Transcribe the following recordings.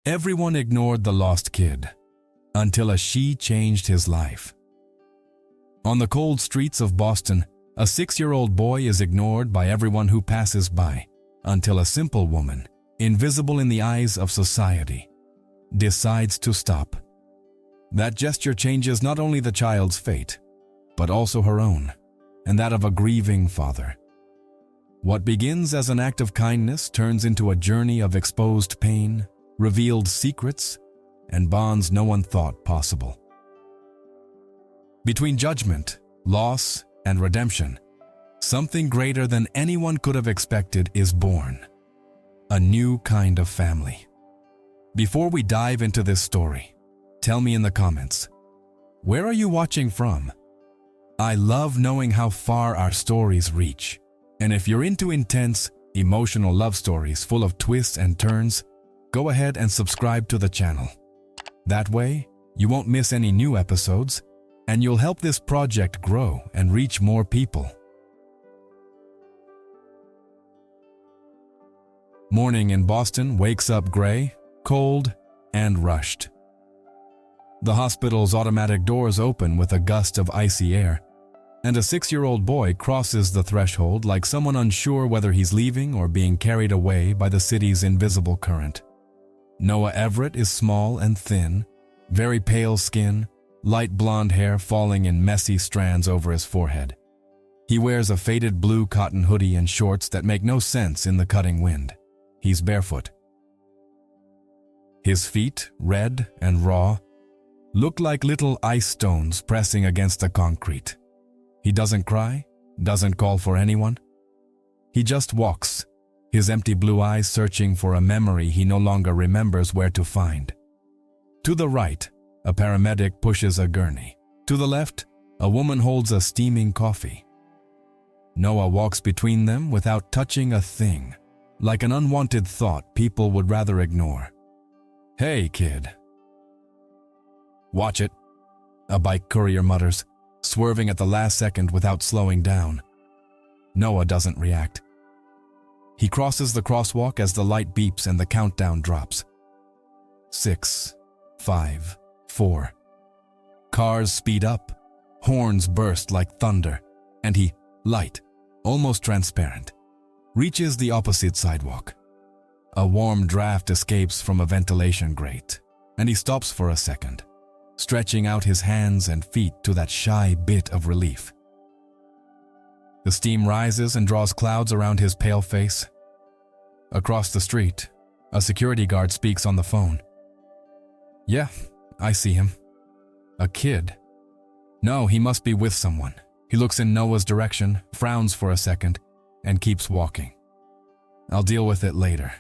Everyone ignored the lost kid until a she changed his life. On the cold streets of Boston, a 6-year-old boy is ignored by everyone who passes by until a simple woman, invisible in the eyes of society, decides to stop. That gesture changes not only the child's fate, but also her own and that of a grieving father. What begins as an act of kindness turns into a journey of exposed pain, revealed secrets, and bonds no one thought possible. Between judgment, loss, and redemption, something greater than anyone could have expected is born. A new kind of family. Before we dive into this story, tell me in the comments, where are you watching from? I love knowing how far our stories reach. And if you're into intense, emotional love stories full of twists and turns, go ahead and subscribe to the channel. That way, you won't miss any new episodes, and you'll help this project grow and reach more people. Morning in Boston wakes up gray, cold, and rushed. The hospital's automatic doors open with a gust of icy air, and a 6-year-old boy crosses the threshold like someone unsure whether he's leaving or being carried away by the city's invisible current. Noah Everett is small and thin, very pale skin, light blonde hair falling in messy strands over his forehead. He wears a faded blue cotton hoodie and shorts that make no sense in the cutting wind. He's barefoot. His feet, red and raw, look like little ice stones pressing against the concrete. He doesn't cry, doesn't call for anyone. He just walks, his empty blue eyes searching for a memory he no longer remembers where to find. To the right, a paramedic pushes a gurney. To the left, a woman holds a steaming coffee. Noah walks between them without touching a thing, like an unwanted thought people would rather ignore. "Hey, kid." "Watch it," a bike courier mutters, swerving at the last second without slowing down. Noah doesn't react. He crosses the crosswalk as the light beeps and the countdown drops. 6, 5, 4. Cars speed up, horns burst like thunder, and he, light, almost transparent, reaches the opposite sidewalk. A warm draft escapes from a ventilation grate, and he stops for a second, stretching out his hands and feet to that shy bit of relief. The steam rises and draws clouds around his pale face. Across the street, a security guard speaks on the phone. "Yeah, I see him." "A kid?" "No, he must be with someone." He looks in Noah's direction, frowns for a second, and keeps walking. "I'll deal with it later."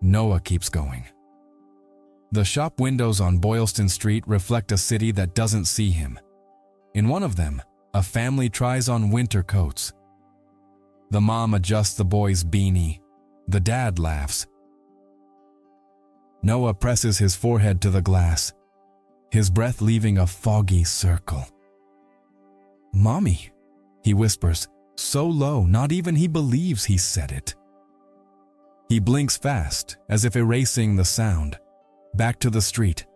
Noah keeps going. The shop windows on Boylston Street reflect a city that doesn't see him. In one of them, a family tries on winter coats. The mom adjusts the boy's beanie. The dad laughs. Noah presses his forehead to the glass, his breath leaving a foggy circle. "Mommy," he whispers, so low not even he believes he said it. He blinks fast, as if erasing the sound. Back to the street.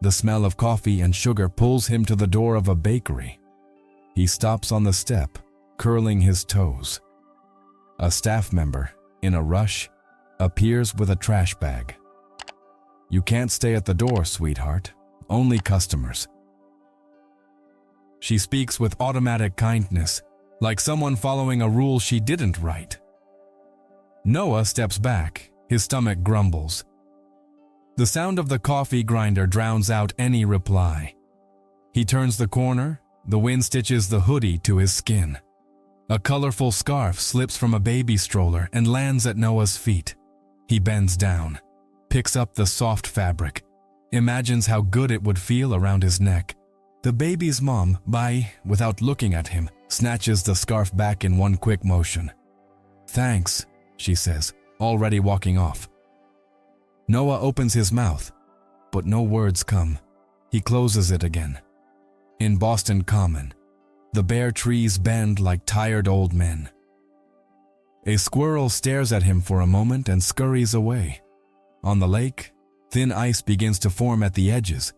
The smell of coffee and sugar pulls him to the door of a bakery. He stops on the step, curling his toes. A staff member, in a rush, appears with a trash bag. "You can't stay at the door, sweetheart. Only customers." She speaks with automatic kindness, like someone following a rule she didn't write. Noah steps back, his stomach grumbles. The sound of the coffee grinder drowns out any reply. He turns the corner, the wind stitches the hoodie to his skin. A colorful scarf slips from a baby stroller and lands at Noah's feet. He bends down, picks up the soft fabric, imagines how good it would feel around his neck. The baby's mom, without looking at him, snatches the scarf back in one quick motion. "Thanks," she says, already walking off. Noah opens his mouth, but no words come. He closes it again. In Boston Common, the bare trees bend like tired old men. A squirrel stares at him for a moment and scurries away. On the lake, Thin ice begins to form at the edges.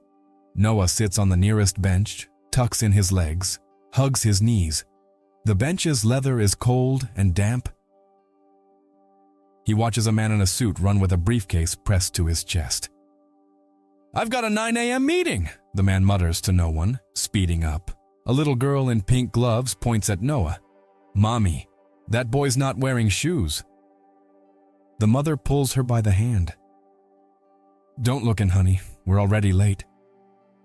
Noah sits on the nearest bench, tucks in his legs, hugs his knees. The bench's leather is cold and damp. He watches a man in a suit run with a briefcase pressed to his chest. "I've got a 9 a.m. meeting," the man mutters to no one, speeding up. A little girl in pink gloves points at Noah. "Mommy, that boy's not wearing shoes." The mother pulls her by the hand. "Don't look in, honey. We're already late."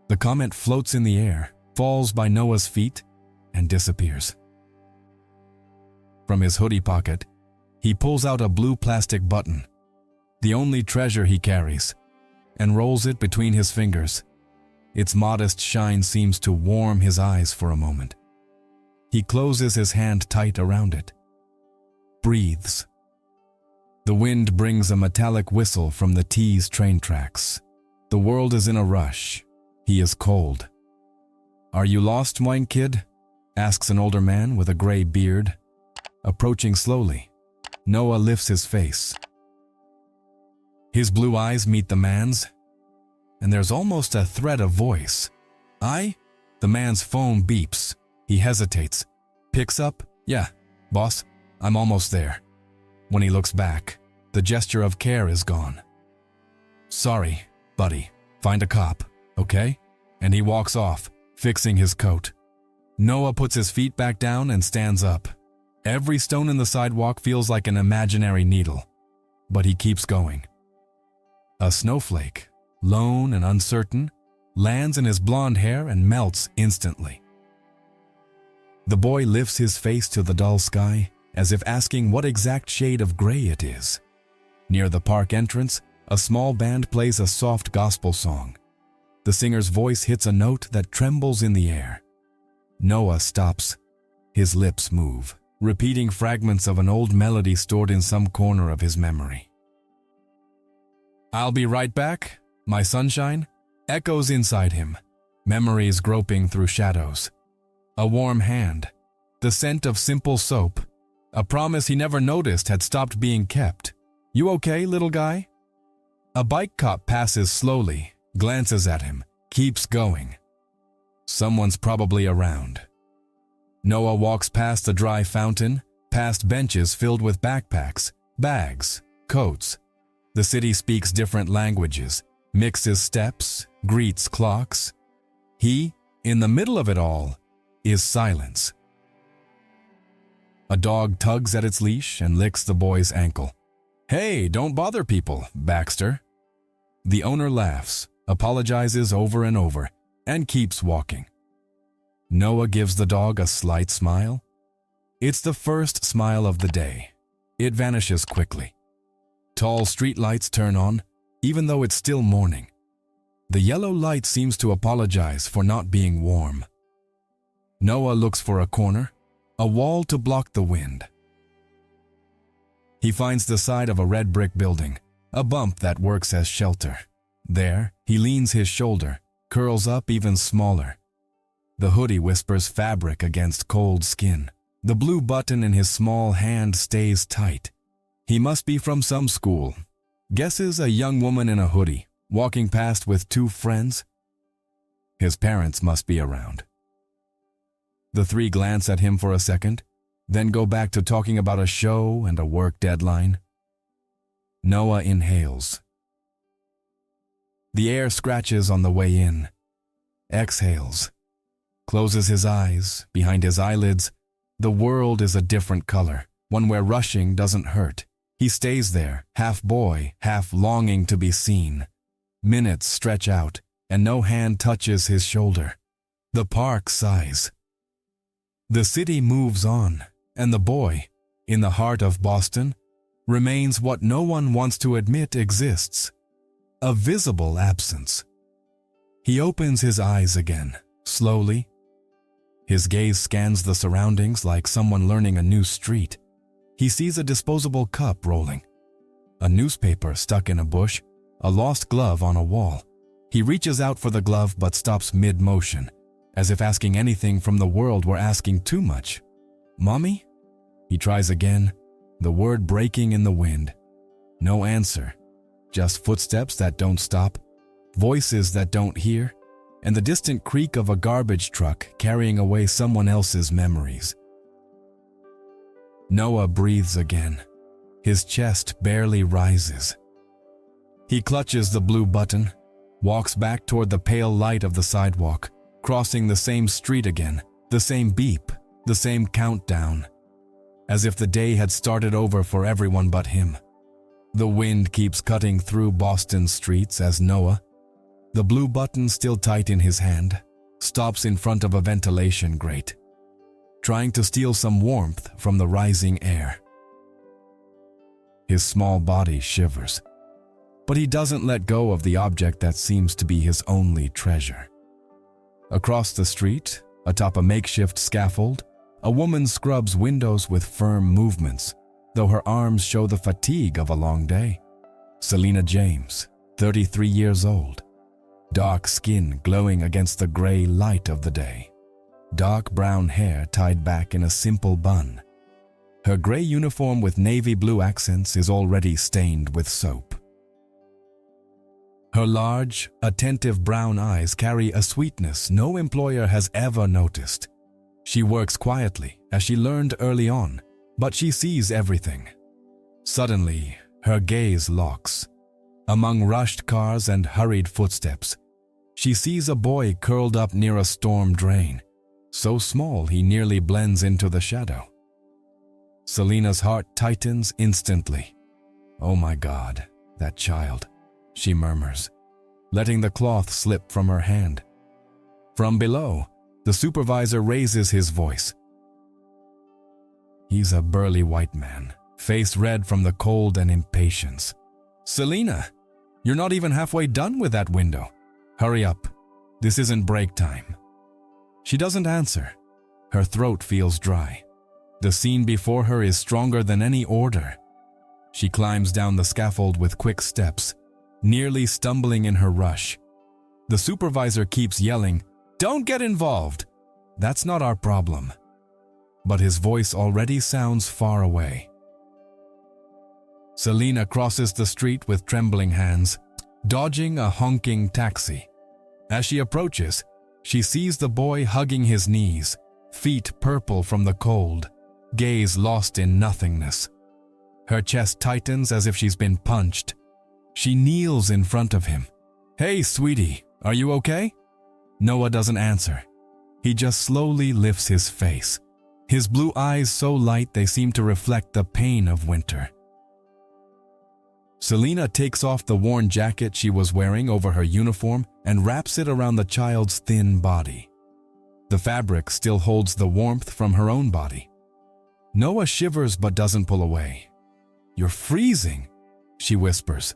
The comment floats in the air, falls by Noah's feet, and disappears. From his hoodie pocket, he pulls out a blue plastic button, the only treasure he carries, and rolls it between his fingers. Its modest shine seems to warm his eyes for a moment. He closes his hand tight around it. Breathes. The wind brings a metallic whistle from the T's train tracks. The world is in a rush. He is cold. "Are you lost, mine kid?" asks an older man with a gray beard. Approaching slowly, Noah lifts his face. His blue eyes meet the man's, and there's almost a thread of voice. "I?" The man's phone beeps. He hesitates, picks up. "Yeah, boss, I'm almost there." When he looks back, the gesture of care is gone. "Sorry, buddy. Find a cop, okay?" And he walks off, fixing his coat. Noah puts his feet back down and stands up. Every stone in the sidewalk feels like an imaginary needle, but he keeps going. A snowflake, lone and uncertain, lands in his blonde hair and melts instantly. The boy lifts his face to the dull sky, as if asking what exact shade of gray it is. Near the park entrance, a small band plays a soft gospel song. The singer's voice hits a note that trembles in the air. Noah stops. His lips move, repeating fragments of an old melody stored in some corner of his memory. "I'll be right back, my sunshine," echoes inside him, memories groping through shadows. A warm hand, the scent of simple soap, a promise he never noticed had stopped being kept. "You okay, little guy?" A bike cop passes slowly, glances at him, keeps going. Someone's probably around. Noah walks past the dry fountain, past benches filled with backpacks, bags, coats. The city speaks different languages, mixes steps, greets clocks. He, in the middle of it all, is silence. A dog tugs at its leash and licks the boy's ankle. "Hey, don't bother people, Baxter." The owner laughs, apologizes over and over, and keeps walking. Noah gives the dog a slight smile. It's the first smile of the day. It vanishes quickly. Tall streetlights turn on, even though it's still morning. The yellow light seems to apologize for not being warm. Noah looks for a corner, a wall to block the wind. He finds the side of a red brick building, a bump that works as shelter. There, he leans his shoulder, curls up even smaller. The hoodie whispers fabric against cold skin. The blue button in his small hand stays tight. He must be from some school. Guesses a young woman in a hoodie, walking past with 2 friends. His parents must be around. The 3 glance at him for a second, then go back to talking about a show and a work deadline. Noah inhales. The air scratches on the way in. Exhales. Closes his eyes. Behind his eyelids, the world is a different color, one where rushing doesn't hurt. He stays there, half boy, half longing to be seen. Minutes stretch out, and no hand touches his shoulder. The park sighs. The city moves on, and the boy, in the heart of Boston, remains what no one wants to admit exists. A visible absence. He opens his eyes again, slowly. His gaze scans the surroundings like someone learning a new street. He sees a disposable cup rolling, a newspaper stuck in a bush, a lost glove on a wall. He reaches out for the glove but stops mid-motion, as if asking anything from the world were asking too much. "Mommy?" He tries again, the word breaking in the wind. No answer. Just footsteps that don't stop, voices that don't hear, and the distant creak of a garbage truck carrying away someone else's memories. Noah breathes again. His chest barely rises. He clutches the blue button, walks back toward the pale light of the sidewalk, crossing the same street again, the same beep, the same countdown, as if the day had started over for everyone but him. The wind keeps cutting through Boston's streets as Noah, the blue button still tight in his hand, stops in front of a ventilation grate, trying to steal some warmth from the rising air. His small body shivers, but he doesn't let go of the object that seems to be his only treasure. Across the street, atop a makeshift scaffold, a woman scrubs windows with firm movements, though her arms show the fatigue of a long day. Selena James, 33 years old. Dark skin glowing against the gray light of the day. Dark brown hair tied back in a simple bun. Her gray uniform with navy blue accents is already stained with soap. Her large, attentive brown eyes carry a sweetness no employer has ever noticed. She works quietly, as she learned early on, but she sees everything. Suddenly, her gaze locks. Among rushed cars and hurried footsteps, she sees a boy curled up near a storm drain, so small he nearly blends into the shadow. Selena's heart tightens instantly. "Oh my God, that child," she murmurs, letting the cloth slip from her hand. From below, the supervisor raises his voice. He's a burly white man, face red from the cold and impatience. "Selena, you're not even halfway done with that window. Hurry up. This isn't break time." She doesn't answer. Her throat feels dry. The scene before her is stronger than any order. She climbs down the scaffold with quick steps, nearly stumbling in her rush. The supervisor keeps yelling, "Don't get involved. That's not our problem." But his voice already sounds far away. Selena crosses the street with trembling hands, dodging a honking taxi. As she approaches, she sees the boy hugging his knees, feet purple from the cold, gaze lost in nothingness. Her chest tightens as if she's been punched. She kneels in front of him. "Hey, sweetie, are you okay?" Noah doesn't answer. He just slowly lifts his face, his blue eyes so light they seem to reflect the pain of winter. Selena takes off the worn jacket she was wearing over her uniform and wraps it around the child's thin body. The fabric still holds the warmth from her own body. Noah shivers but doesn't pull away. "You're freezing," she whispers,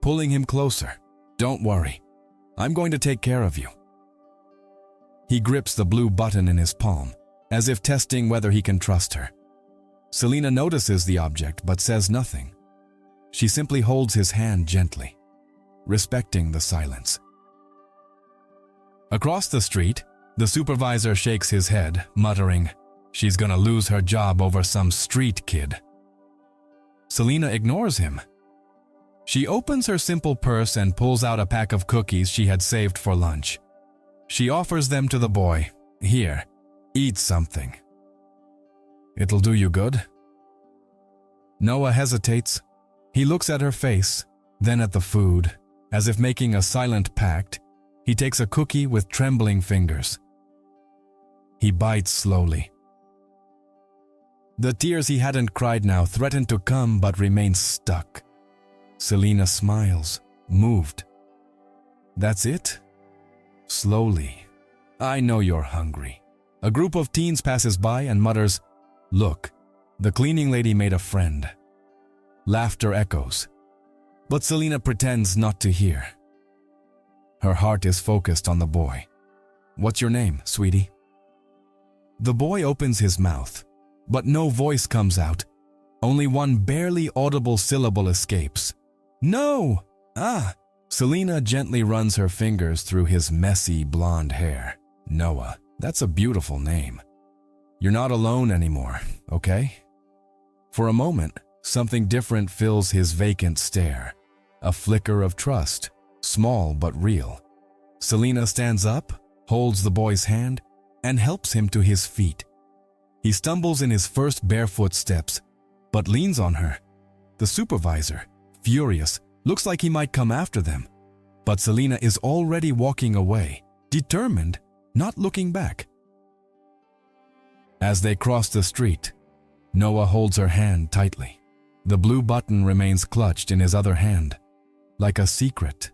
pulling him closer. "Don't worry. I'm going to take care of you." He grips the blue button in his palm, as if testing whether he can trust her. Selena notices the object but says nothing. She simply holds his hand gently, respecting the silence. Across the street, the supervisor shakes his head, muttering, "She's gonna lose her job over some street kid." Selena ignores him. She opens her simple purse and pulls out a pack of cookies she had saved for lunch. She offers them to the boy. "Here, eat something. It'll do you good." Noah hesitates. He looks at her face, then at the food. As if making a silent pact, he takes a cookie with trembling fingers. He bites slowly. The tears he hadn't cried now threaten to come but remain stuck. Selena smiles, moved. "That's it?" Slowly. "I know you're hungry." A group of teens passes by and mutters, "Look, the cleaning lady made a friend." Laughter echoes, but Selena pretends not to hear. Her heart is focused on the boy. "What's your name, sweetie?" The boy opens his mouth, but no voice comes out. Only one barely audible syllable escapes. "No!" "Ah!" Selena gently runs her fingers through his messy blonde hair. "Noah, that's a beautiful name. You're not alone anymore, okay?" For a moment, something different fills his vacant stare. A flicker of trust, small but real. Selena stands up, holds the boy's hand, and helps him to his feet. He stumbles in his first barefoot steps, but leans on her. The supervisor, furious, looks like he might come after them. But Selena is already walking away, determined, not looking back. As they cross the street, Noah holds her hand tightly. The blue button remains clutched in his other hand, like a secret,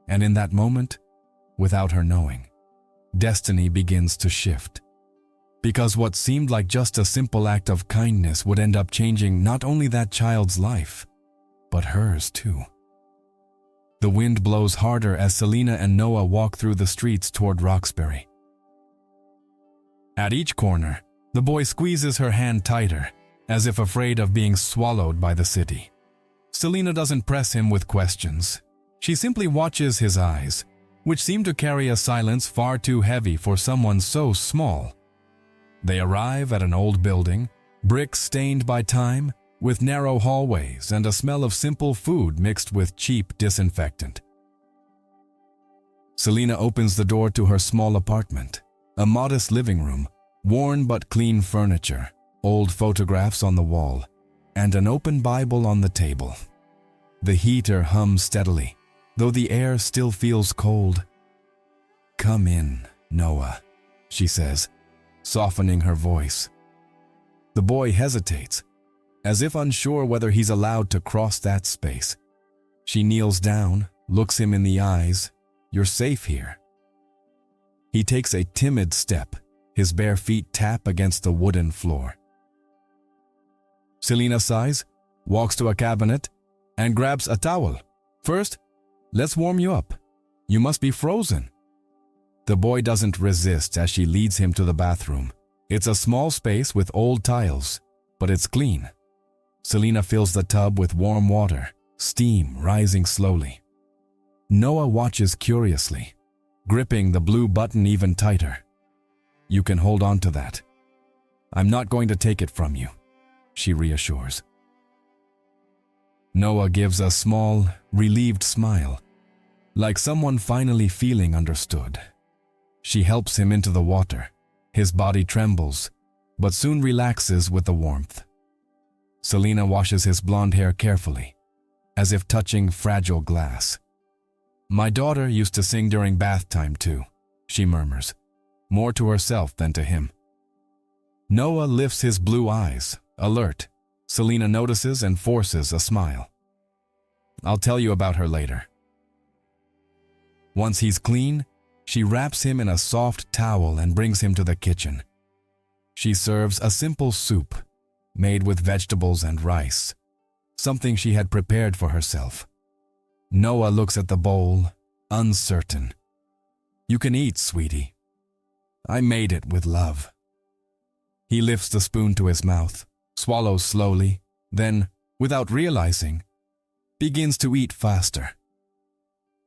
and in that moment, without her knowing, destiny begins to shift. Because what seemed like just a simple act of kindness would end up changing not only that child's life, but hers too. The wind blows harder as Selena and Noah walk through the streets toward Roxbury. At each corner, the boy squeezes her hand tighter, as if afraid of being swallowed by the city. Selena doesn't press him with questions. She simply watches his eyes, which seem to carry a silence far too heavy for someone so small. They arrive at an old building, bricks stained by time, with narrow hallways and a smell of simple food mixed with cheap disinfectant. Selena opens the door to her small apartment, a modest living room, worn but clean furniture, old photographs on the wall, and an open Bible on the table. The heater hums steadily, though the air still feels cold. "Come in, Noah," she says, softening her voice. The boy hesitates, as if unsure whether he's allowed to cross that space. She kneels down, looks him in the eyes. "You're safe here." He takes a timid step, his bare feet tap against the wooden floor. Selena sighs, walks to a cabinet, and grabs a towel. "First, let's warm you up. You must be frozen." The boy doesn't resist as she leads him to the bathroom. It's a small space with old tiles, but it's clean. Selena fills the tub with warm water, steam rising slowly. Noah watches curiously, gripping the blue button even tighter. "You can hold on to that. I'm not going to take it from you," she reassures. Noah gives a small, relieved smile, like someone finally feeling understood. She helps him into the water. His body trembles, but soon relaxes with the warmth. Selena washes his blonde hair carefully, as if touching fragile glass. "My daughter used to sing during bath time too," she murmurs, more to herself than to him. Noah lifts his blue eyes, alert. Selena notices and forces a smile. "I'll tell you about her later." Once he's clean, she wraps him in a soft towel and brings him to the kitchen. She serves a simple soup, made with vegetables and rice, something she had prepared for herself. Noah looks at the bowl, uncertain. "You can eat, sweetie. I made it with love." He lifts the spoon to his mouth, swallows slowly, then, without realizing, begins to eat faster.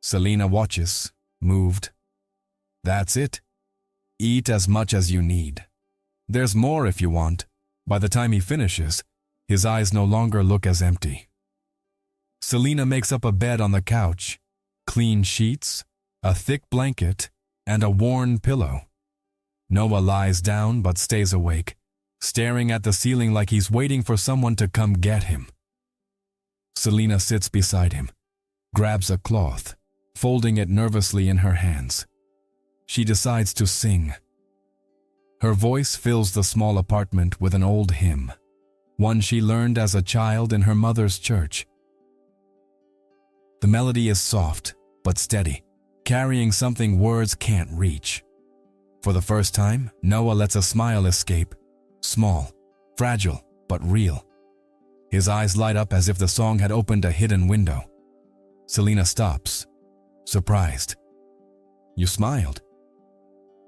Selena watches, moved. "That's it. Eat as much as you need. There's more if you want." By the time he finishes, his eyes no longer look as empty. Selena makes up a bed on the couch, clean sheets, a thick blanket, and a worn pillow. Noah lies down but stays awake, staring at the ceiling like he's waiting for someone to come get him. Selena sits beside him, grabs a cloth, folding it nervously in her hands. She decides to sing. Her voice fills the small apartment with an old hymn, one she learned as a child in her mother's church. The melody is soft but steady, carrying something words can't reach. For the first time, Noah lets a smile escape, small, fragile, but real. His eyes light up as if the song had opened a hidden window. Selena stops, surprised. "You smiled."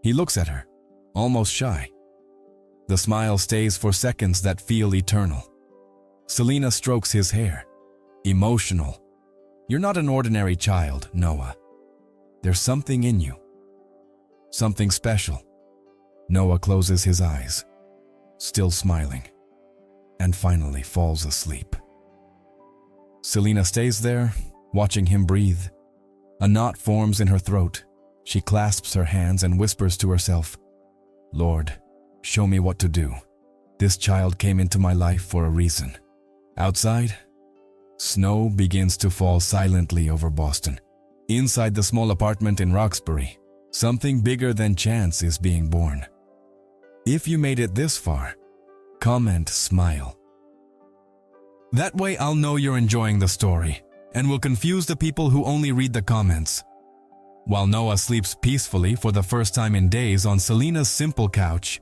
He looks at her, almost shy. The smile stays for seconds that feel eternal. Selena strokes his hair, emotional. "You're not an ordinary child, Noah. There's something in you. Something special." Noah closes his eyes, still smiling, and finally falls asleep. Selena stays there, watching him breathe. A knot forms in her throat. She clasps her hands and whispers to herself, "Lord, show me what to do. This child came into my life for a reason." Outside, snow begins to fall silently over Boston. Inside the small apartment in Roxbury, something bigger than chance is being born. If you made it this far, comment smile. That way I'll know you're enjoying the story and will confuse the people who only read the comments. While Noah sleeps peacefully for the first time in days on Selena's simple couch,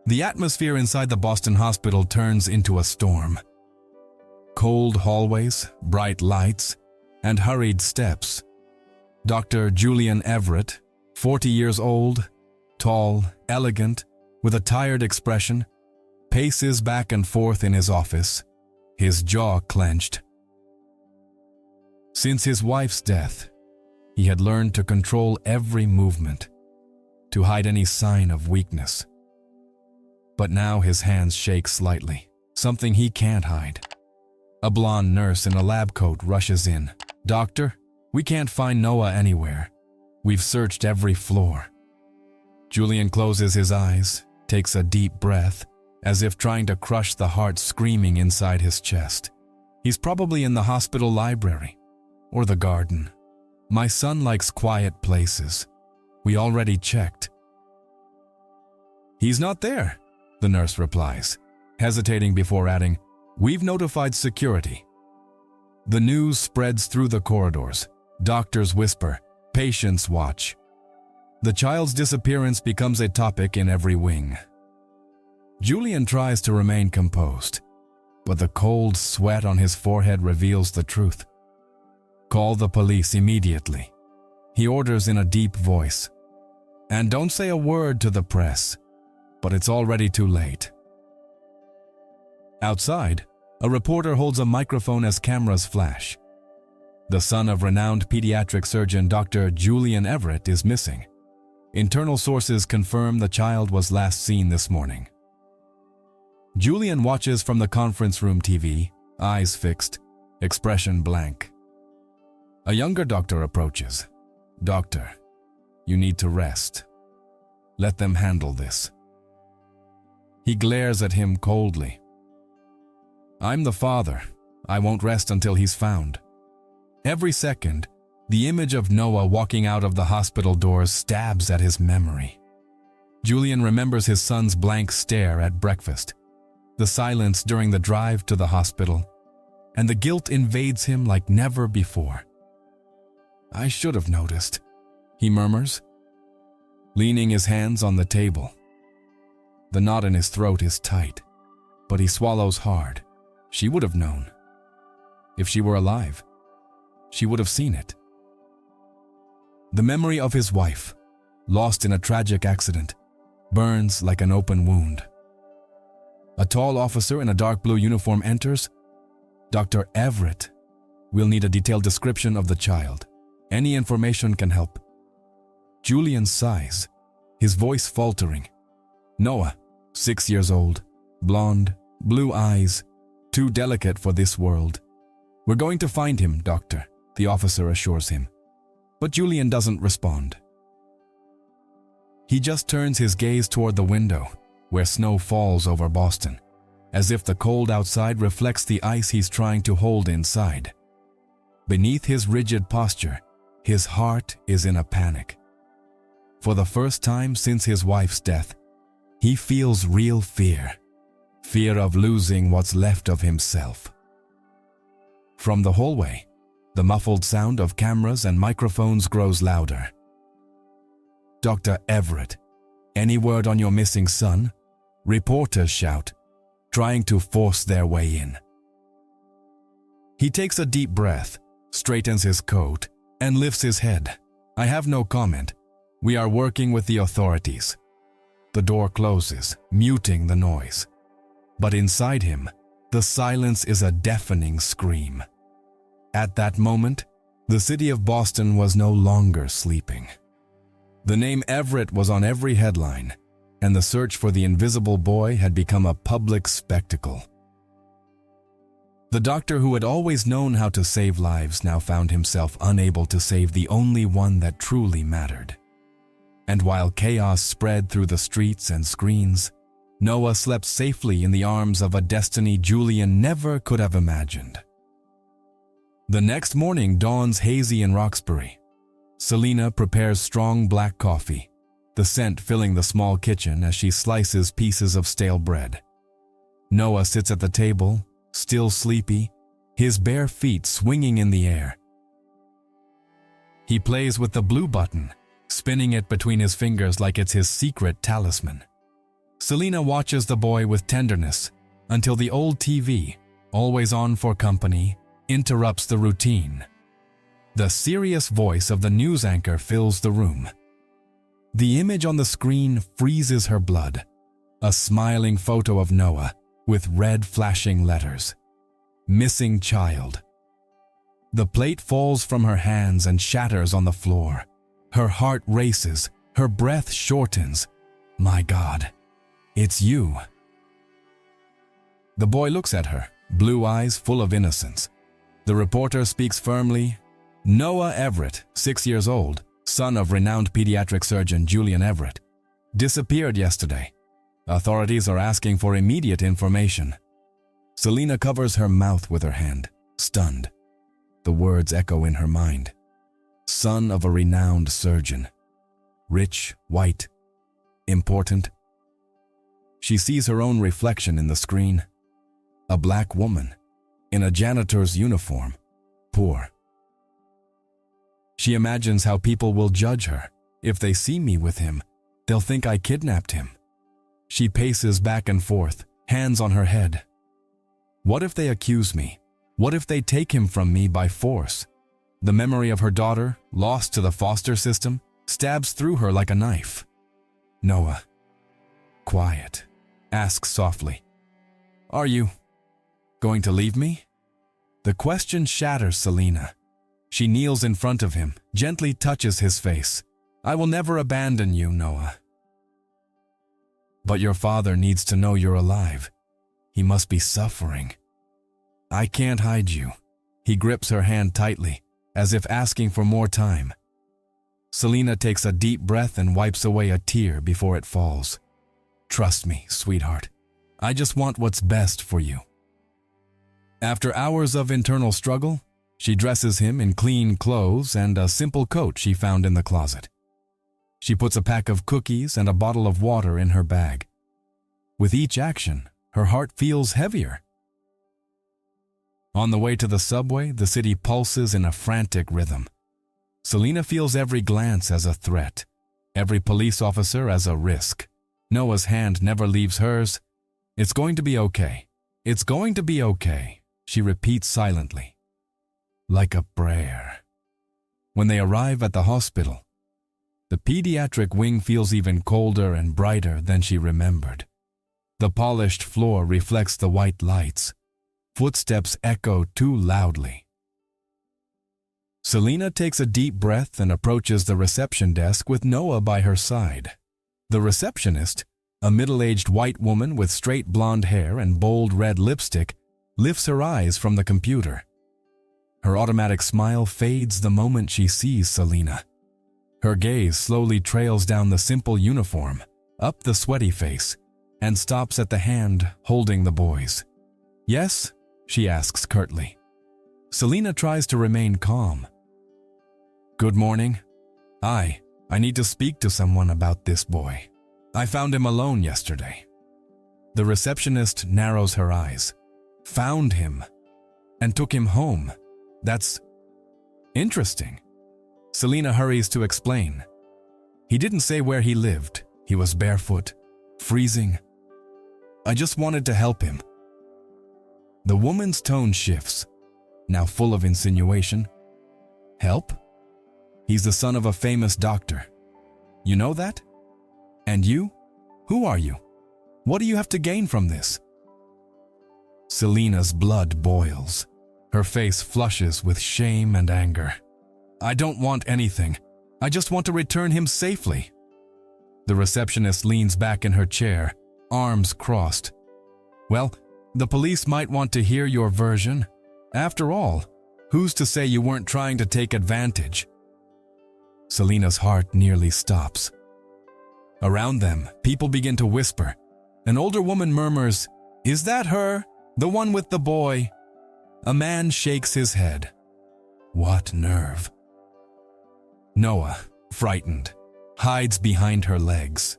the atmosphere inside the Boston hospital turns into a storm. Cold hallways, bright lights, and hurried steps. Dr. Julian Everett, 40 years old, tall, elegant, with a tired expression, paces back and forth in his office, his jaw clenched. Since his wife's death, he had learned to control every movement, to hide any sign of weakness. But now his hands shake slightly, something he can't hide. A blonde nurse in a lab coat rushes in. "Doctor, we can't find Noah anywhere. We've searched every floor." Julian closes his eyes, takes a deep breath, as if trying to crush the heart screaming inside his chest. He's probably in the hospital library or the garden. My son likes quiet places. We already checked. "He's not there," the nurse replies, hesitating before adding, "We've notified security." The news spreads through the corridors. Doctors whisper, patients watch. The child's disappearance becomes a topic in every wing. Julian tries to remain composed, but the cold sweat on his forehead reveals the truth. "Call the police immediately," he orders in a deep voice. "And don't say a word to the press," but it's already too late. Outside, a reporter holds a microphone as cameras flash. The son of renowned pediatric surgeon Dr. Julian Everett is missing. Internal sources confirm the child was last seen this morning. Julian watches from the conference room TV, eyes fixed, expression blank. A younger doctor approaches. "Doctor, you need to rest. Let them handle this." He glares at him coldly. "I'm the father. I won't rest until he's found." Every second, the image of Noah walking out of the hospital doors stabs at his memory. Julian remembers his son's blank stare at breakfast, the silence during the drive to the hospital, and the guilt invades him like never before. "I should have noticed," he murmurs, leaning his hands on the table. The knot in his throat is tight, but he swallows hard. She would have known. If she were alive, she would have seen it. The memory of his wife, lost in a tragic accident, burns like an open wound. A tall officer in a dark blue uniform enters. "Dr. Everett, we'll need a detailed description of the child. Any information can help." Julian sighs, his voice faltering. "Noah, 6 years old, blonde, blue eyes, too delicate for this world. We're going to find him, doctor," the officer assures him. But Julian doesn't respond. He just turns his gaze toward the window, where snow falls over Boston, as if the cold outside reflects the ice he's trying to hold inside. Beneath his rigid posture, his heart is in a panic. For the first time since his wife's death, he feels real fear. Fear of losing what's left of himself. From the hallway, the muffled sound of cameras and microphones grows louder. "Dr. Everett, any word on your missing son?" Reporters shout, trying to force their way in. He takes a deep breath, straightens his coat, and lifts his head. "I have no comment. We are working with the authorities." The door closes, muting the noise. But inside him, the silence is a deafening scream. At that moment, the city of Boston was no longer sleeping. The name Everett was on every headline, and the search for the invisible boy had become a public spectacle. The doctor who had always known how to save lives now found himself unable to save the only one that truly mattered. And while chaos spread through the streets and screens, Noah slept safely in the arms of a destiny Julian never could have imagined. The next morning dawns hazy in Roxbury. Selina prepares strong black coffee, the scent filling the small kitchen as she slices pieces of stale bread. Noah sits at the table, still sleepy, his bare feet swinging in the air. He plays with the blue button, spinning it between his fingers like it's his secret talisman. Selina watches the boy with tenderness until the old TV, always on for company, interrupts the routine. The serious voice of the news anchor fills the room. The image on the screen freezes her blood, a smiling photo of Noah with red flashing letters. Missing child. The plate falls from her hands and shatters on the floor. Her heart races, her breath shortens. My God, it's you. The boy looks at her, blue eyes full of innocence. The reporter speaks firmly. Noah Everett, 6 years old, son of renowned pediatric surgeon Julian Everett, disappeared yesterday. Authorities are asking for immediate information. Selina covers her mouth with her hand, stunned. The words echo in her mind. Son of a renowned surgeon. Rich, white, important. She sees her own reflection in the screen. A black woman, in a janitor's uniform, poor. She imagines how people will judge her. If they see me with him, they'll think I kidnapped him. She paces back and forth, hands on her head. What if they accuse me? What if they take him from me by force? The memory of her daughter, lost to the foster system, stabs through her like a knife. Noah, quiet, asks softly, "Are you going to leave me?" The question shatters Selina. She kneels in front of him, gently touches his face. "I will never abandon you, Noah. But your father needs to know you're alive. He must be suffering. I can't hide you." He grips her hand tightly, as if asking for more time. Selina takes a deep breath and wipes away a tear before it falls. "Trust me, sweetheart. I just want what's best for you." After hours of internal struggle, she dresses him in clean clothes and a simple coat she found in the closet. She puts a pack of cookies and a bottle of water in her bag. With each action, her heart feels heavier. On the way to the subway, the city pulses in a frantic rhythm. Selina feels every glance as a threat, every police officer as a risk. Noah's hand never leaves hers. "It's going to be okay. It's going to be okay," she repeats silently, like a prayer. When they arrive at the hospital, the pediatric wing feels even colder and brighter than she remembered. The polished floor reflects the white lights. Footsteps echo too loudly. Selina takes a deep breath and approaches the reception desk with Noah by her side. The receptionist, a middle-aged white woman with straight blonde hair and bold red lipstick, lifts her eyes from the computer. Her automatic smile fades the moment she sees Selina. Her gaze slowly trails down the simple uniform, up the sweaty face, and stops at the hand holding the boys. "Yes?" she asks curtly. Selina tries to remain calm. "Good morning. I need to speak to someone about this boy. I found him alone yesterday." The receptionist narrows her eyes. "Found him and took him home. That's interesting." Selina hurries to explain. "He didn't say where he lived. He was barefoot, freezing. I just wanted to help him." The woman's tone shifts, now full of insinuation. "Help? He's the son of a famous doctor. You know that? And you? Who are you? What do you have to gain from this?" Selina's blood boils. Her face flushes with shame and anger. "I don't want anything. I just want to return him safely." The receptionist leans back in her chair, arms crossed. "Well, The police might want to hear your version. After all, who's to say you weren't trying to take advantage? Selena's heart nearly stops. Around them, people begin to whisper. An older woman murmurs, "Is that her? The one with the boy?" A man shakes his head. What nerve. Noah, frightened, hides behind her legs.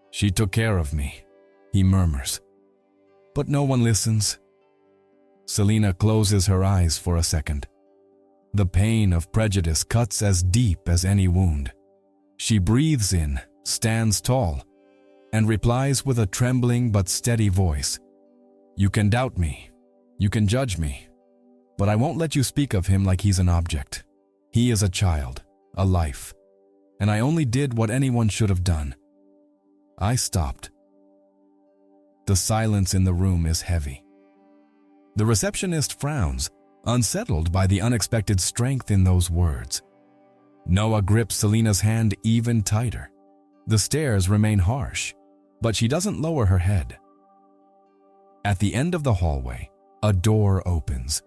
"She took care of me," he murmurs. But no one listens. Selena closes her eyes for a second. The pain of prejudice cuts as deep as any wound. She breathes in, stands tall, and replies with a trembling but steady voice. "You can doubt me. You can judge me. But I won't let you speak of him like he's an object. He is a child, a life. And I only did what anyone should have done. I stopped." The silence in the room is heavy. The receptionist frowns, unsettled by the unexpected strength in those words. Noah grips Selena's hand even tighter. The stares remain harsh, but she doesn't lower her head. At the end of the hallway, a door opens.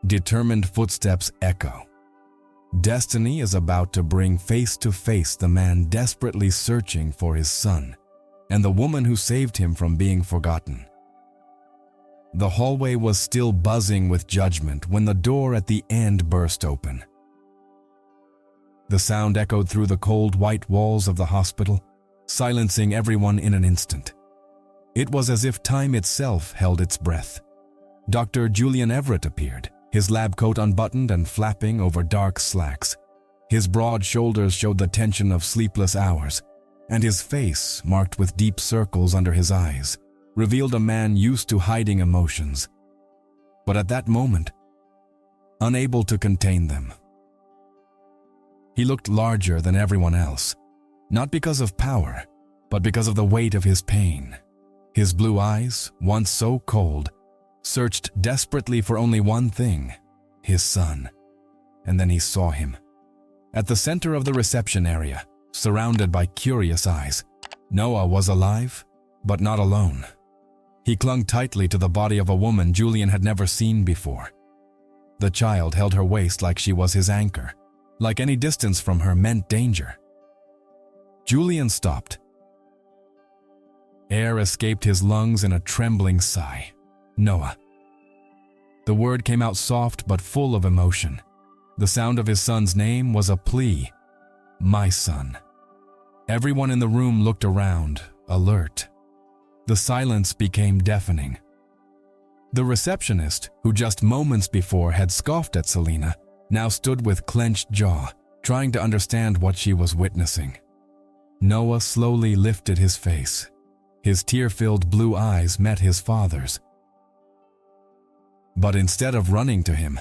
Determined footsteps echo. Destiny is about to bring face to face the man desperately searching for his son, and the woman who saved him from being forgotten. The hallway was still buzzing with judgment when the door at the end burst open. The sound echoed through the cold white walls of the hospital, silencing everyone in an instant. It was as if time itself held its breath. Dr. Julian Everett appeared, his lab coat unbuttoned and flapping over dark slacks. His broad shoulders showed the tension of sleepless hours, and his face, marked with deep circles under his eyes, revealed a man used to hiding emotions. But at that moment, unable to contain them. He looked larger than everyone else, not because of power, but because of the weight of his pain. His blue eyes, once so cold, searched desperately for only one thing, his son. And then he saw him. At the center of the reception area, surrounded by curious eyes, Noah was alive, but not alone. He clung tightly to the body of a woman Julian had never seen before. The child held her waist like she was his anchor, like any distance from her meant danger. Julian stopped. Air escaped his lungs in a trembling sigh. Noah. The word came out soft but full of emotion. The sound of his son's name was a plea. My son. Everyone in the room looked around, alert. The silence became deafening. The receptionist, who just moments before had scoffed at Selena, now stood with clenched jaw, trying to understand what she was witnessing. Noah slowly lifted his face. His tear-filled blue eyes met his father's. But instead of running to him,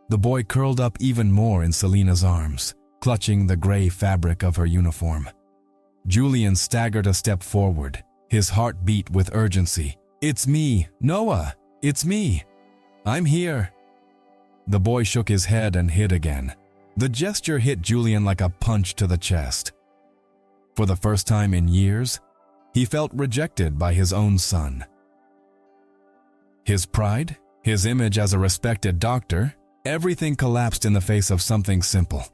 the boy curled up even more in Selena's arms, clutching the gray fabric of her uniform. Julian staggered a step forward, his heart beat with urgency. It's me, Noah! It's me! I'm here! The boy shook his head and hid again. The gesture hit Julian like a punch to the chest. For the first time in years, he felt rejected by his own son. His pride, his image as a respected doctor, everything collapsed in the face of something simple.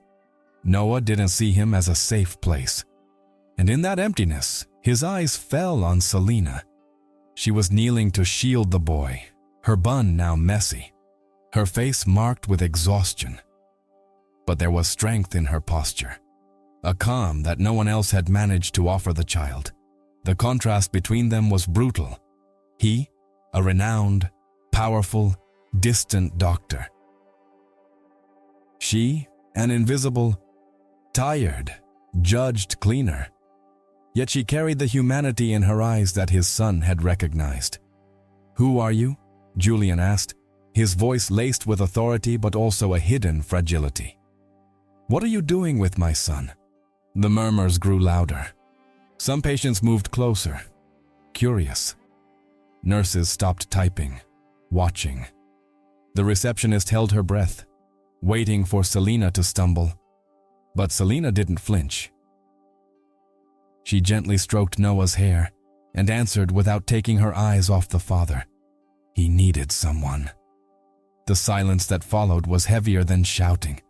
Noah didn't see him as a safe place. And in that emptiness, his eyes fell on Selena. She was kneeling to shield the boy, her bun now messy, her face marked with exhaustion. But there was strength in her posture, a calm that no one else had managed to offer the child. The contrast between them was brutal. He, a renowned, powerful, distant doctor. She, an invisible, tired, judged cleaner. Yet she carried the humanity in her eyes that his son had recognized. "Who are you?" Julian asked, his voice laced with authority but also a hidden fragility. "What are you doing with my son?" The murmurs grew louder. Some patients moved closer, curious. Nurses stopped typing, watching. The receptionist held her breath, waiting for Selena to stumble. But Selena didn't flinch. She gently stroked Noah's hair and answered without taking her eyes off the father. He needed someone. The silence that followed was heavier than shouting.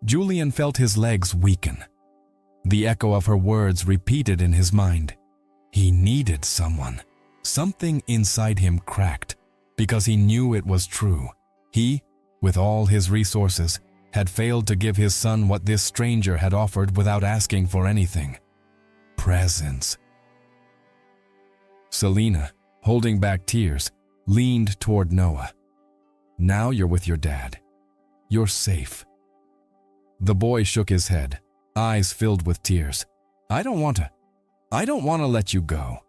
Julian felt his legs weaken. The echo of her words repeated in his mind. He needed someone. Something inside him cracked, because he knew it was true. He, with all his resources, had failed to give his son what this stranger had offered without asking for anything. Presence. Selena, holding back tears, leaned toward Noah. Now you're with your dad. You're safe. The boy shook his head, eyes filled with tears. I don't want to let you go.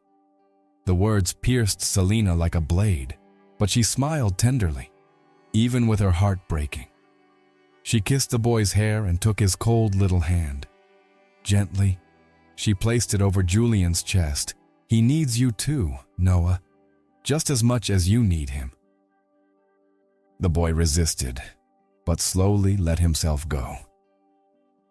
The words pierced Selena like a blade, but she smiled tenderly, even with her heart breaking. She kissed the boy's hair and took his cold little hand. Gently, she placed it over Julian's chest. He needs you too, Noah, just as much as you need him. The boy resisted, but slowly let himself go.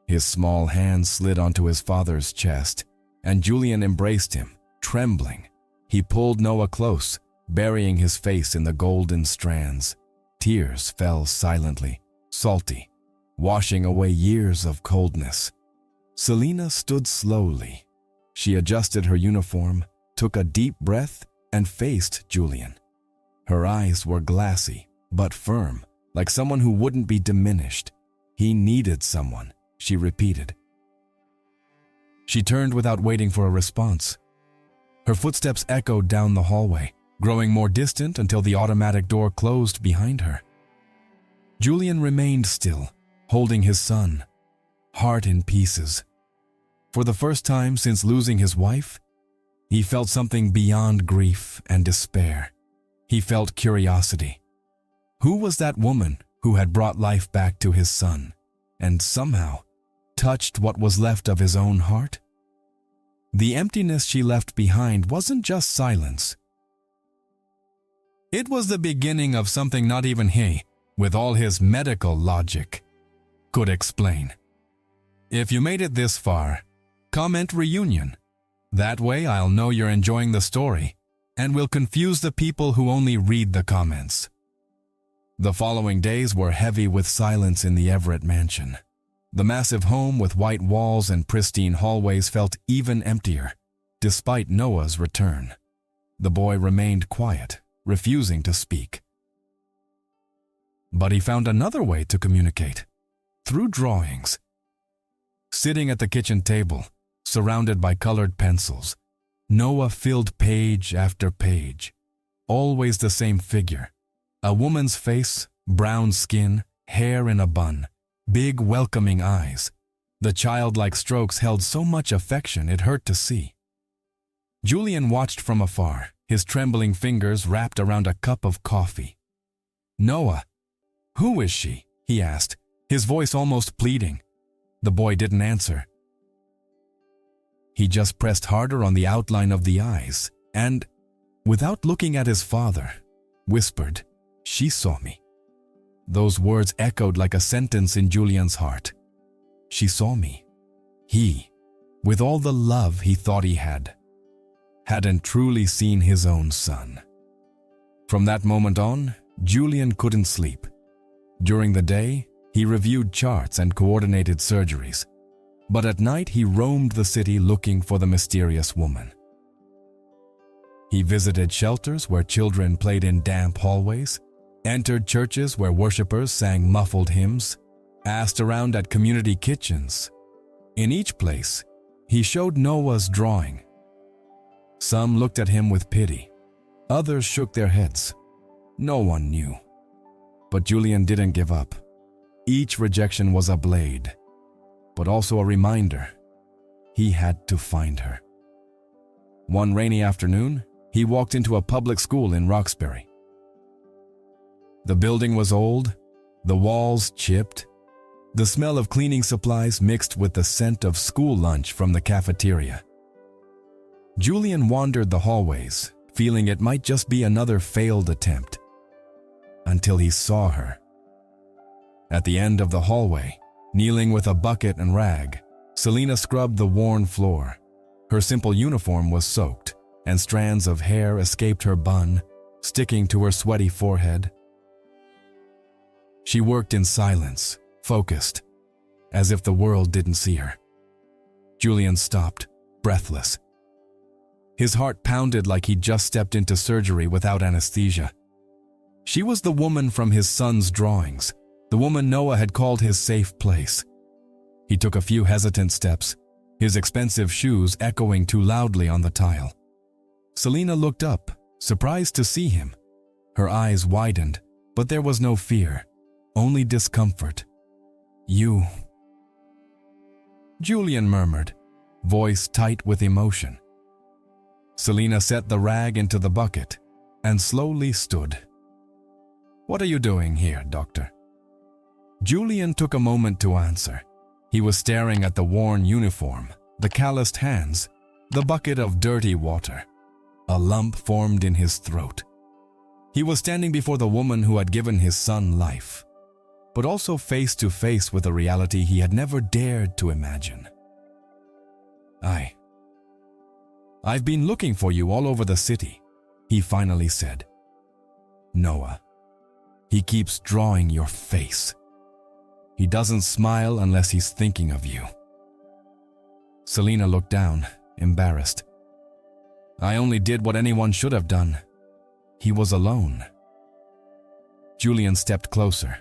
His small hand slid onto his father's chest, and Julian embraced him, trembling. He pulled Noah close, burying his face in the golden strands. Tears fell silently, salty, washing away years of coldness. Selena stood slowly. She adjusted her uniform, took a deep breath, and faced Julian. Her eyes were glassy, but firm, like someone who wouldn't be diminished. He needed someone, she repeated. She turned without waiting for a response. Her footsteps echoed down the hallway, growing more distant until the automatic door closed behind her. Julian remained still, holding his son, heart in pieces. For the first time since losing his wife, he felt something beyond grief and despair. He felt curiosity. Who was that woman who had brought life back to his son, and somehow touched what was left of his own heart? The emptiness she left behind wasn't just silence. It was the beginning of something not even he, with all his medical logic, could explain. If you made it this far, comment reunion. That way I'll know you're enjoying the story, and will confuse the people who only read the comments. The following days were heavy with silence in the Everett mansion. The massive home with white walls and pristine hallways felt even emptier, despite Noah's return. The boy remained quiet, refusing to speak. But he found another way to communicate, through drawings. Sitting at the kitchen table, surrounded by colored pencils, Noah filled page after page. Always the same figure. A woman's face, brown skin, hair in a bun, big welcoming eyes. The childlike strokes held so much affection it hurt to see. Julian watched from afar, his trembling fingers wrapped around a cup of coffee. Noah, who is she? He asked, his voice almost pleading. The boy didn't answer. He just pressed harder on the outline of the eyes and, without looking at his father, whispered, "She saw me." Those words echoed like a sentence in Julian's heart. She saw me. He, with all the love he thought he had, hadn't truly seen his own son. From that moment on, Julian couldn't sleep. During the day, he reviewed charts and coordinated surgeries. But at night he roamed the city looking for the mysterious woman. He visited shelters where children played in damp hallways, entered churches where worshipers sang muffled hymns, asked around at community kitchens. In each place, he showed Noah's drawing. Some looked at him with pity. Others shook their heads. No one knew. But Julian didn't give up. Each rejection was a blade, but also a reminder. He had to find her. One rainy afternoon, he walked into a public school in Roxbury. The building was old, the walls chipped, the smell of cleaning supplies mixed with the scent of school lunch from the cafeteria. Julian wandered the hallways, feeling it might just be another failed attempt, until he saw her. At the end of the hallway, kneeling with a bucket and rag, Selena scrubbed the worn floor. Her simple uniform was soaked, and strands of hair escaped her bun, sticking to her sweaty forehead. She worked in silence, focused, as if the world didn't see her. Julian stopped, breathless. His heart pounded like he'd just stepped into surgery without anesthesia. She was the woman from his son's drawings, the woman Noah had called his safe place. He took a few hesitant steps, his expensive shoes echoing too loudly on the tile. Selina looked up, surprised to see him. Her eyes widened, but there was no fear, only discomfort. "You..." Julian murmured, voice tight with emotion. Selina set the rag into the bucket and slowly stood. "What are you doing here, doctor?" Julian took a moment to answer. He was staring at the worn uniform, the calloused hands, the bucket of dirty water. A lump formed in his throat. He was standing before the woman who had given his son life, but also face to face with a reality he had never dared to imagine. I've been looking for you all over the city," he finally said. "Noah. He keeps drawing your face. He doesn't smile unless he's thinking of you." Selina looked down, embarrassed. "I only did what anyone should have done. He was alone." Julian stepped closer.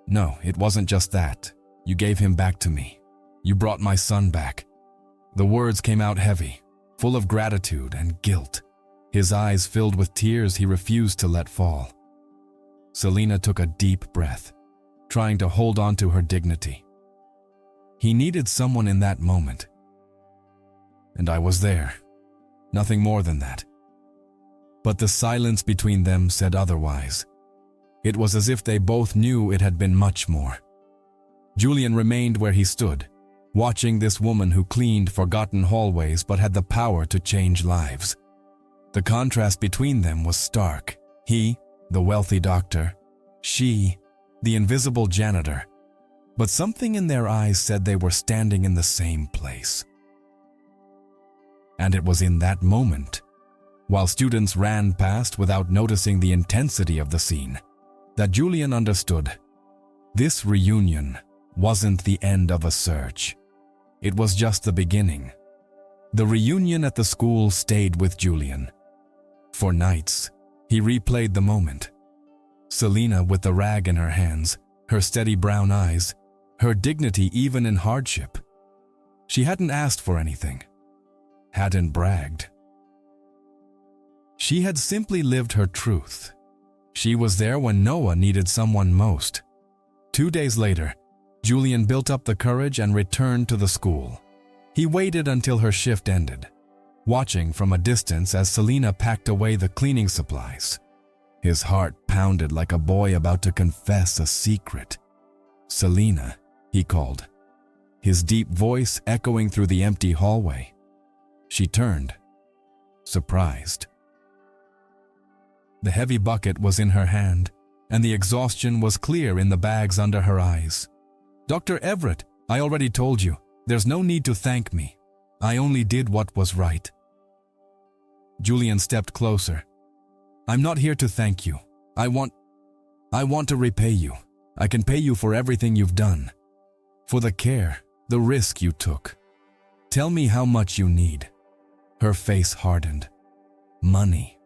"No, it wasn't just that. You gave him back to me. You brought my son back." The words came out heavy, full of gratitude and guilt. His eyes filled with tears he refused to let fall. Selina took a deep breath, trying to hold on to her dignity. He needed someone in that moment. And I was there. Nothing more than that. But the silence between them said otherwise. It was as if they both knew it had been much more. Julian remained where he stood, watching this woman who cleaned forgotten hallways but had the power to change lives. The contrast between them was stark. He, the wealthy doctor, she, the invisible janitor. But something in their eyes said they were standing in the same place. And it was in that moment, while students ran past without noticing the intensity of the scene, that Julian understood. This reunion wasn't the end of a search. It was just the beginning. The reunion at the school stayed with Julian. For nights, he replayed the moment. Selina with the rag in her hands, her steady brown eyes, her dignity even in hardship. She hadn't asked for anything, hadn't bragged. She had simply lived her truth. She was there when Noah needed someone most. 2 days later, Julian built up the courage and returned to the school. He waited until her shift ended, watching from a distance as Selina packed away the cleaning supplies. His heart pounded like a boy about to confess a secret. "Selina," he called, his deep voice echoing through the empty hallway. She turned, surprised. The heavy bucket was in her hand, and the exhaustion was clear in the bags under her eyes. "Dr. Everett, I already told you, there's no need to thank me. I only did what was right." Julian stepped closer. "I'm not here to thank you. I want to repay you. I can pay you for everything you've done. For the care, the risk you took. Tell me how much you need." Her face hardened. "Money.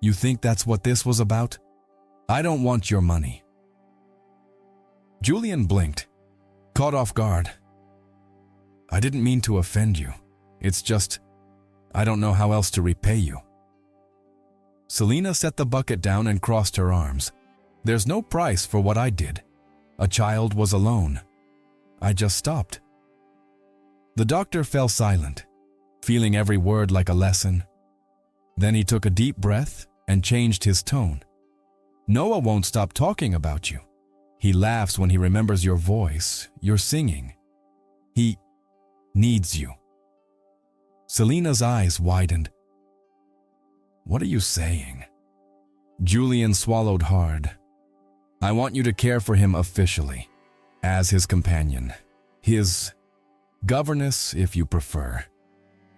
You think that's what this was about? I don't want your money." Julian blinked, caught off guard. "I didn't mean to offend you. It's just, I don't know how else to repay you." Selina set the bucket down and crossed her arms. "There's no price for what I did. A child was alone. I just stopped." The doctor fell silent, feeling every word like a lesson. Then he took a deep breath and changed his tone. "Noah won't stop talking about you. He laughs when he remembers your voice, your singing. He needs you." Selina's eyes widened. "What are you saying?" Julian swallowed hard. "I want you to care for him officially, as his companion, his governess if you prefer.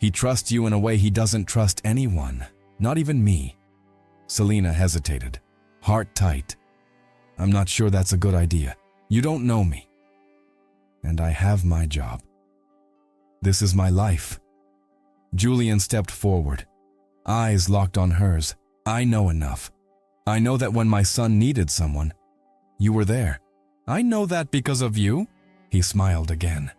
He trusts you in a way he doesn't trust anyone, not even me." Selena hesitated, heart tight. "I'm not sure that's a good idea. You don't know me. And I have my job. This is my life." Julian stepped forward, eyes locked on hers. "I know enough. I know that when my son needed someone, you were there." "I know that because of you?" He smiled again.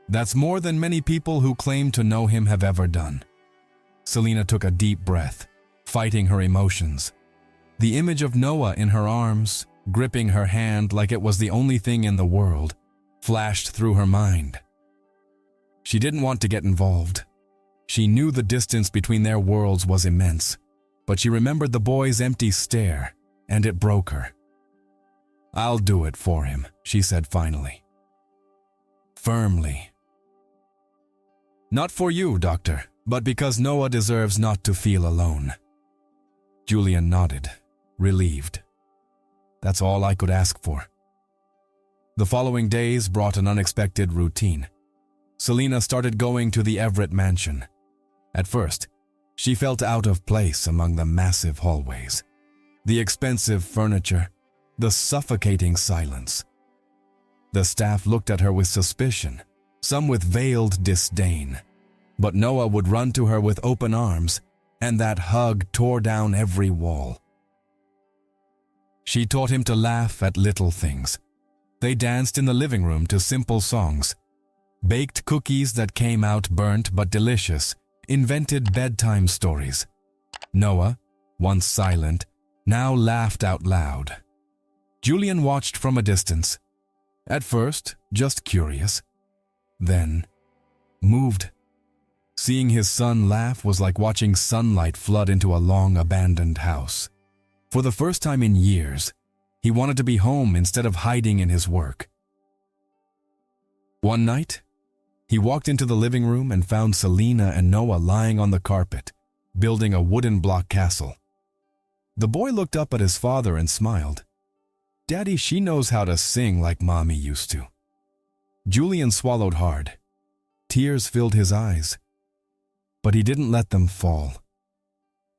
"That's more than many people who claim to know him have ever done." Selena took a deep breath, fighting her emotions. The image of Noah in her arms, gripping her hand like it was the only thing in the world, flashed through her mind. She didn't want to get involved. She knew the distance between their worlds was immense, but she remembered the boy's empty stare, and it broke her. "I'll do it for him," she said finally. Firmly. "Not for you, Doctor, but because Noah deserves not to feel alone." Julian nodded, relieved. "That's all I could ask for." The following days brought an unexpected routine. Selena started going to the Everett mansion. At first, she felt out of place among the massive hallways, the expensive furniture, the suffocating silence. The staff looked at her with suspicion, some with veiled disdain. But Noah would run to her with open arms, and that hug tore down every wall. She taught him to laugh at little things. They danced in the living room to simple songs, baked cookies that came out burnt but delicious, invented bedtime stories. Noah, once silent, now laughed out loud. Julian watched from a distance. At first, just curious. Then, moved. Seeing his son laugh was like watching sunlight flood into a long-abandoned house. For the first time in years, he wanted to be home instead of hiding in his work. One night, he walked into the living room and found Selena and Noah lying on the carpet, building a wooden block castle. The boy looked up at his father and smiled. "Daddy, she knows how to sing like Mommy used to." Julian swallowed hard. Tears filled his eyes. But he didn't let them fall.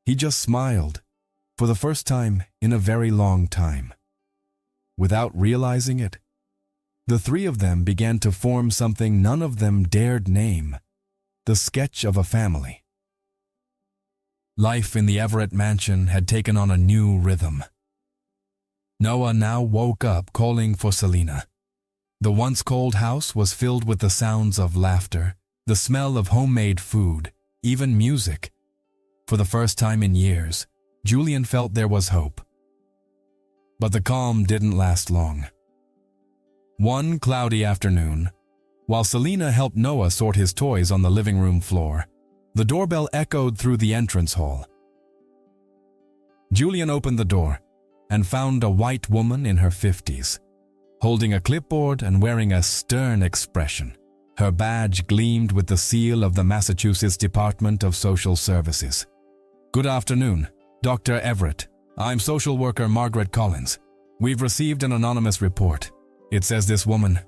He just smiled, for the first time in a very long time. Without realizing it, the three of them began to form something none of them dared name: the sketch of a family. Life in the Everett mansion had taken on a new rhythm. Noah now woke up calling for Selena. The once cold house was filled with the sounds of laughter, the smell of homemade food, even music. For the first time in years, Julian felt there was hope. But the calm didn't last long. One cloudy afternoon, while Selena helped Noah sort his toys on the living room floor, the doorbell echoed through the entrance hall. Julian opened the door and found a white woman in her 50s, holding a clipboard and wearing a stern expression. Her badge gleamed with the seal of the Massachusetts Department of Social Services. "Good afternoon, Dr. Everett. I'm social worker Margaret Collins. We've received an anonymous report. It says this woman,"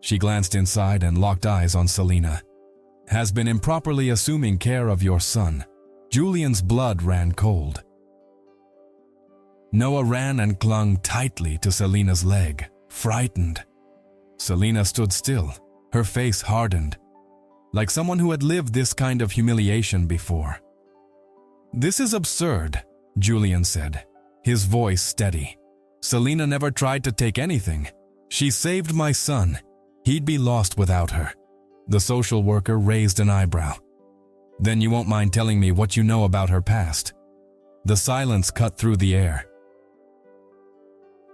she glanced inside and locked eyes on Selena, "has been improperly assuming care of your son." Julian's blood ran cold. Noah ran and clung tightly to Selena's leg, frightened. Selena stood still, her face hardened, like someone who had lived this kind of humiliation before. "This is absurd," Julian said, his voice steady. "Selena never tried to take anything. She saved my son. He'd be lost without her." The social worker raised an eyebrow. "Then you won't mind telling me what you know about her past?" The silence cut through the air.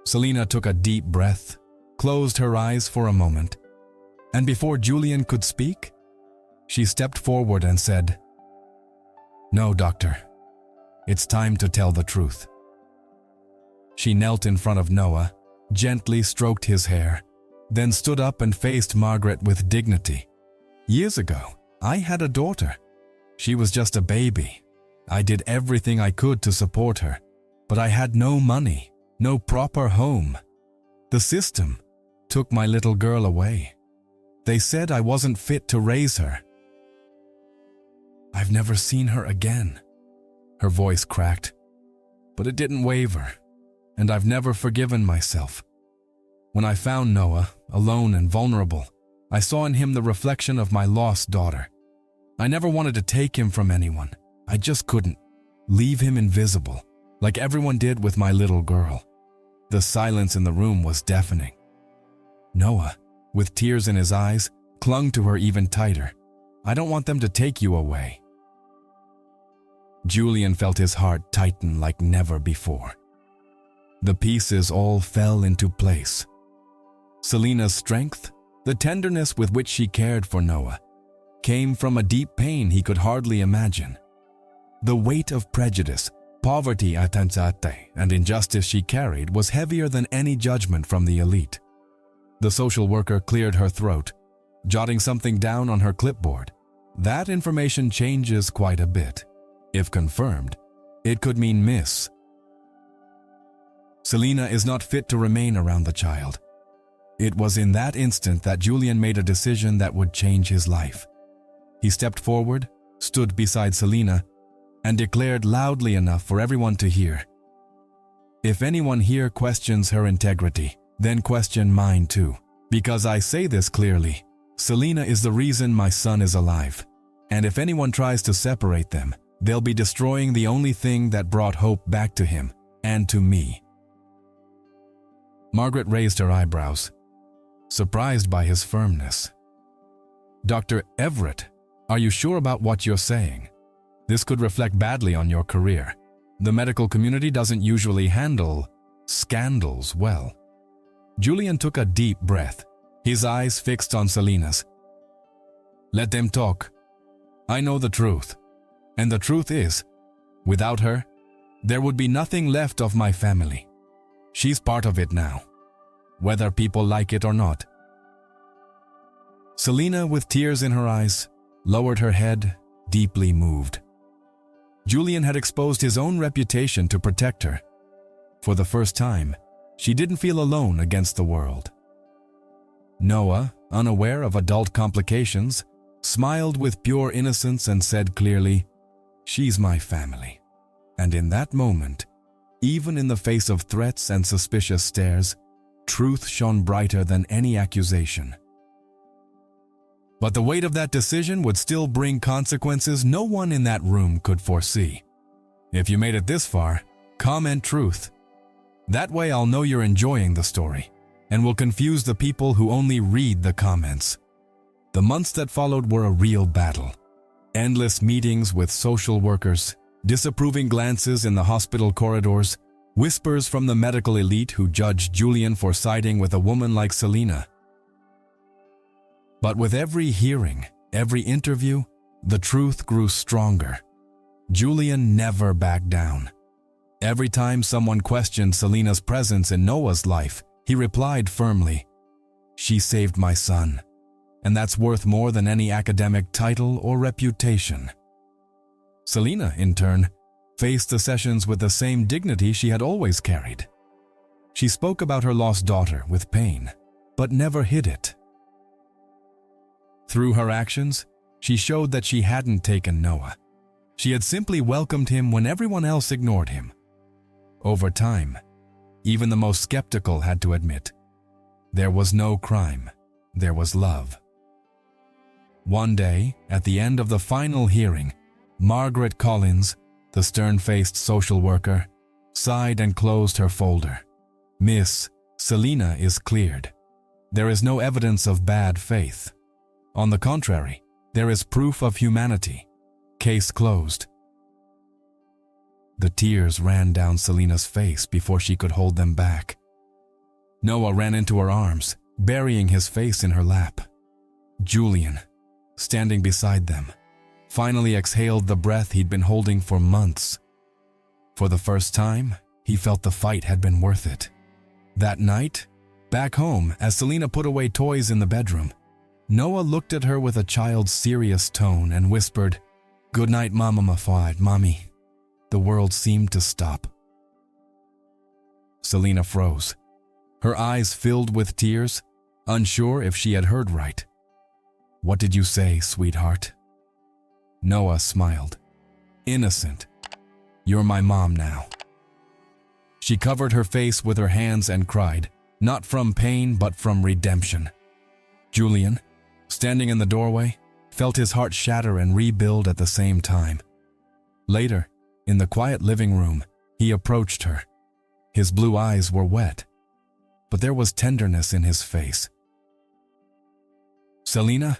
Selena took a deep breath, closed her eyes for a moment, and before Julian could speak, she stepped forward and said, "No, doctor. It's time to tell the truth." She knelt in front of Noah, gently stroked his hair, then stood up and faced Margaret with dignity. "Years ago, I had a daughter. She was just a baby. I did everything I could to support her, but I had no money, no proper home. The system took my little girl away. They said I wasn't fit to raise her." I've never seen her again." Her voice cracked, but it didn't waver, and I've never forgiven myself. When I found Noah, alone and vulnerable, I saw in him the reflection of my lost daughter. I never wanted to take him from anyone. I just couldn't. Leave him invisible, like everyone did with my little girl. The silence in the room was deafening. Noah, with tears in his eyes, clung to her even tighter. "I don't want them to take you away." Julian felt his heart tighten like never before. The pieces all fell into place. Selena's strength, the tenderness with which she cared for Noah, came from a deep pain he could hardly imagine. The weight of prejudice, poverty, and injustice she carried was heavier than any judgment from the elite. The social worker cleared her throat, jotting something down on her clipboard. That information changes quite a bit. If confirmed, it could mean Miss Selena is not fit to remain around the child. It was in that instant that Julian made a decision that would change his life. He stepped forward, stood beside Selena, and declared loudly enough for everyone to hear, "If anyone here questions her integrity, then question mine too. Because I say this clearly, Selena is the reason my son is alive. And if anyone tries to separate them, they'll be destroying the only thing that brought hope back to him and to me." Margaret raised her eyebrows, surprised by his firmness. "Dr. Everett, are you sure about what you're saying? This could reflect badly on your career. The medical community doesn't usually handle scandals well." Julian took a deep breath, his eyes fixed on Selena's. "Let them talk. I know the truth. And the truth is, without her, there would be nothing left of my family. She's part of it now, whether people like it or not." Selena, with tears in her eyes, lowered her head, deeply moved. Julian had exposed his own reputation to protect her. For the first time, she didn't feel alone against the world. Noah, unaware of adult complications, smiled with pure innocence and said clearly, "She's my family." And in that moment, even in the face of threats and suspicious stares, truth shone brighter than any accusation. But the weight of that decision would still bring consequences no one in that room could foresee. If you made it this far, comment truth. That way I'll know you're enjoying the story, and will confuse the people who only read the comments. The months that followed were a real battle. Endless meetings with social workers, disapproving glances in the hospital corridors, whispers from the medical elite who judged Julian for siding with a woman like Selena. But with every hearing, every interview, the truth grew stronger. Julian never backed down. Every time someone questioned Selena's presence in Noah's life, he replied firmly, "She saved my son, and that's worth more than any academic title or reputation." Selena, in turn, faced the sessions with the same dignity she had always carried. She spoke about her lost daughter with pain, but never hid it. Through her actions, she showed that she hadn't taken Noah. She had simply welcomed him when everyone else ignored him. Over time, even the most skeptical had to admit, there was no crime, there was love. One day, at the end of the final hearing, Margaret Collins, the stern-faced social worker, sighed and closed her folder. "Miss Selena is cleared. There is no evidence of bad faith. On the contrary, there is proof of humanity. Case closed." The tears ran down Selena's face before she could hold them back. Noah ran into her arms, burying his face in her lap. Julian, standing beside them, finally exhaled the breath he'd been holding for months. For the first time, he felt the fight had been worth it. That night, back home, as Selena put away toys in the bedroom, Noah looked at her with a child's serious tone and whispered, "Good night, Mama Mafad, Mommy." The world seemed to stop. Selena froze, her eyes filled with tears, unsure if she had heard right. "What did you say, sweetheart?" Noah smiled. Innocent. You're my mom now. She covered her face with her hands and cried, not from pain but from redemption. Julian, standing in the doorway, felt his heart shatter and rebuild at the same time. Later, in the quiet living room, he approached her. His blue eyes were wet, but there was tenderness in his face. "Selena,"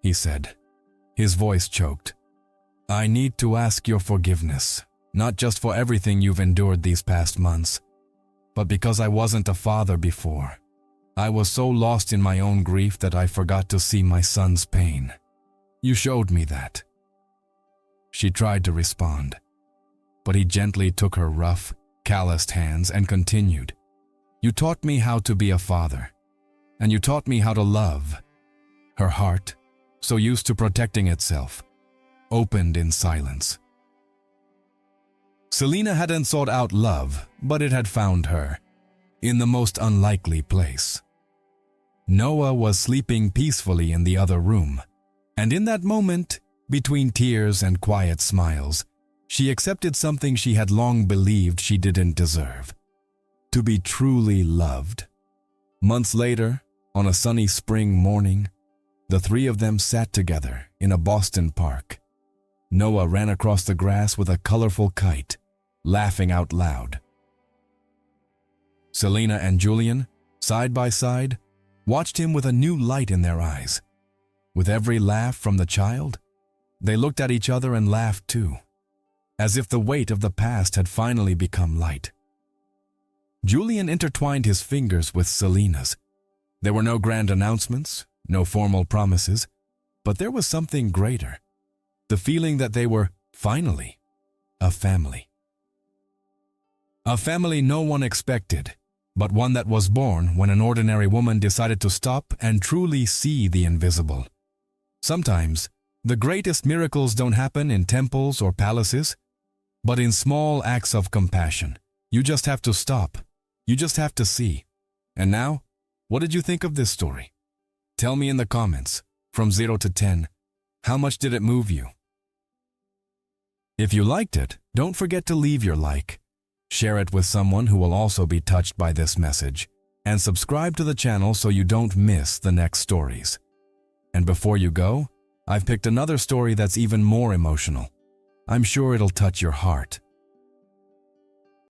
he said, his voice choked, "I need to ask your forgiveness, not just for everything you've endured these past months, but because I wasn't a father before. I was so lost in my own grief that I forgot to see my son's pain. You showed me that." She tried to respond, but he gently took her rough, calloused hands and continued, "You taught me how to be a father, and you taught me how to love." Her heart, so used to protecting itself, opened in silence. Selena hadn't sought out love, but it had found her, in the most unlikely place. Noah was sleeping peacefully in the other room, and in that moment, between tears and quiet smiles, she accepted something she had long believed she didn't deserve: to be truly loved. Months later, on a sunny spring morning, the three of them sat together in a Boston park. Noah ran across the grass with a colorful kite, laughing out loud. Selena and Julian, side by side, watched him with a new light in their eyes. With every laugh from the child, they looked at each other and laughed too, as if the weight of the past had finally become light. Julian intertwined his fingers with Selena's. There were no grand announcements, no formal promises, but there was something greater: the feeling that they were, finally, a family. A family no one expected, but one that was born when an ordinary woman decided to stop and truly see the invisible. Sometimes, the greatest miracles don't happen in temples or palaces, but in small acts of compassion. You just have to stop. You just have to see. And now, what did you think of this story? Tell me in the comments, from 0 to 10, how much did it move you? If you liked it, don't forget to leave your like. Share it with someone who will also be touched by this message, and subscribe to the channel so you don't miss the next stories. And before you go, I've picked another story that's even more emotional. I'm sure it'll touch your heart.